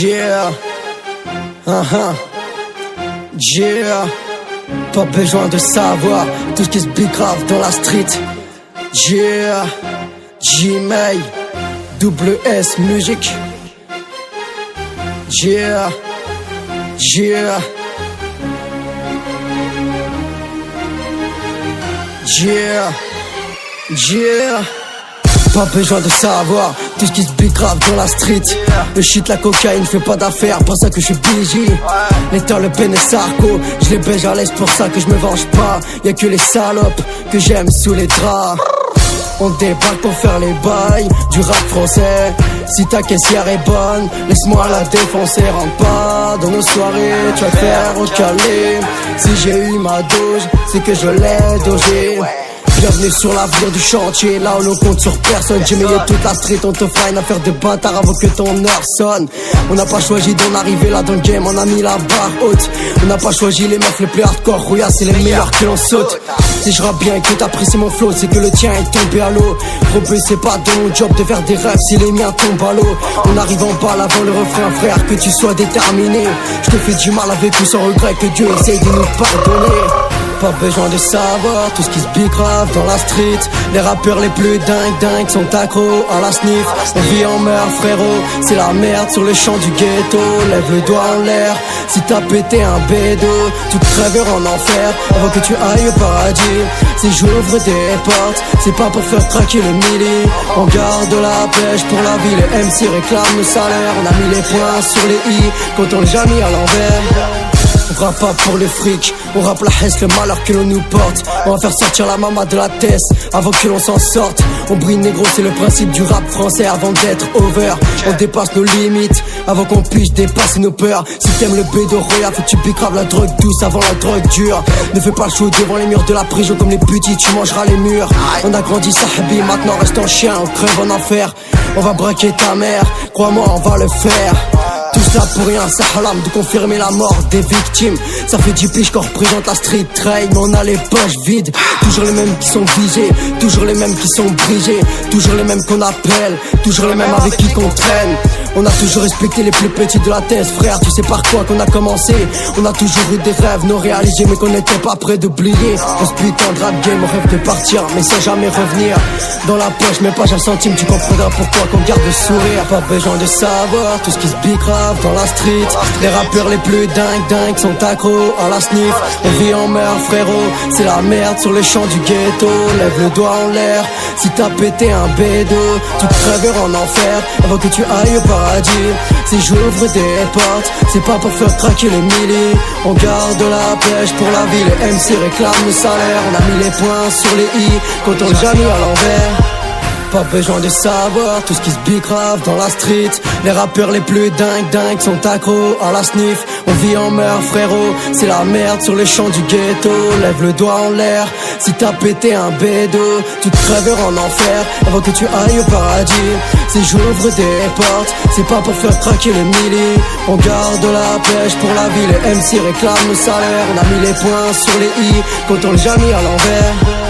Yeah, yeah. Pas besoin de savoir tout ce qui se grave dans la street. Yeah, J-May, double S musique. Yeah, yeah. Yeah, yeah. Pas besoin de savoir tout ce qui se grave dans la street. Le shit, la cocaïne fait pas d'affaires, pour ça que je suis BG. L'état, le pen et Sarko, je les baise à l'aise, pour ça que je me venge pas. Y'a que les salopes que j'aime sous les draps. On débarque pour faire les bails du rap français. Si ta caissière est bonne, laisse-moi la défoncer. Rentre pas dans nos soirées, tu vas te faire recaler. Si j'ai eu ma dose, c'est que je l'ai dosé. Bienvenue sur l'avenir du chantier, là où l'on compte sur personne. J'ai mêlé toute la street, on te fera une affaire de bâtard avant que ton heure sonne. On n'a pas choisi d'en arriver là dans le game, on a mis la barre haute. On n'a pas choisi les meufs les plus hardcore, Rouya c'est les meilleurs que l'on saute. Si je rappe bien et que t'apprécies mon flow, c'est que le tien est tombé à l'eau. Robeux c'est pas de mon job de faire des rêves si les miens tombent à l'eau. On arrive en balle avant le refrain, frère, que tu sois déterminé. Je te fais du mal avec ou sans regret, que Dieu essaye de nous pardonner. Pas besoin de savoir tout ce qui se grave dans la street. Les rappeurs les plus dingues sont accros à la sniff. On vit en meurt frérot, c'est la merde sur les champs du ghetto. Lève le doigt en l'air, si t'as pété un bédo, tu crèves en enfer avant que tu ailles au paradis. Si j'ouvre des portes, c'est pas pour faire craquer le milli. On garde la pêche pour la vie, les MC réclament le salaire. On a mis les points sur les i, quand on les a mis à l'envers. On rappe pas pour le fric, on rappe la haisse, le malheur que l'on nous porte. On va faire sortir la mama de la tête avant que l'on s'en sorte. On brille négro, c'est le principe du rap français avant d'être over. On dépasse nos limites avant qu'on puisse dépasser nos peurs. Si t'aimes le bédo roya, faut que tu bicraves la drogue douce avant la drogue dure. Ne fais pas le show devant les murs de la prison comme les petits, tu mangeras les murs. On a grandi sahabi, maintenant reste en chien, on crève en enfer. On va braquer ta mère, crois-moi on va le faire. Tout ça pour rien, ça halam de confirmer la mort des victimes. Ça fait 10 piges qu'on représente la street train, mais on a les poches vides. Toujours les mêmes qui sont visés, toujours les mêmes qui sont brisés. Toujours les mêmes qu'on appelle, toujours les mêmes avec qui qu'on traîne. On a toujours respecté les plus petits de la thèse, frère, tu sais par quoi qu'on a commencé. On a toujours eu des rêves non réalisés, mais qu'on n'était pas prêt d'oublier. On se putain de rap game, on rêve de partir, mais sans jamais revenir. Dans la poche, mais pas un centime, tu comprendras pourquoi qu'on garde le sourire. Pas besoin de savoir tout ce qui se grave dans la street. Les rappeurs les plus dingues sont accros à la sniff. On vit en meurt frérot, c'est la merde sur les champs du ghetto. Lève le doigt en l'air, si t'as pété un bédo, tu crèves en enfer avant que tu ailles au paradis. Si j'ouvre des portes, c'est pas pour faire craquer les milli. On garde la pêche pour la vie, les MC réclament le salaire. On a mis les points sur les i, quand on les a mis à l'envers. Pas besoin de savoir tout ce qui se grave dans la street. Les rappeurs les plus dingues sont accros à la sniff. On vit en meurt frérot, c'est la merde sur les champs du ghetto. Lève le doigt en l'air, si t'as pété un bédo, tu te crèves en enfer avant que tu ailles au paradis. Si j'ouvre des portes, c'est pas pour faire craquer les milli. On garde la pêche pour la vie, les MC réclament le salaire. On a mis les points sur les i, quand on les a mis à l'envers.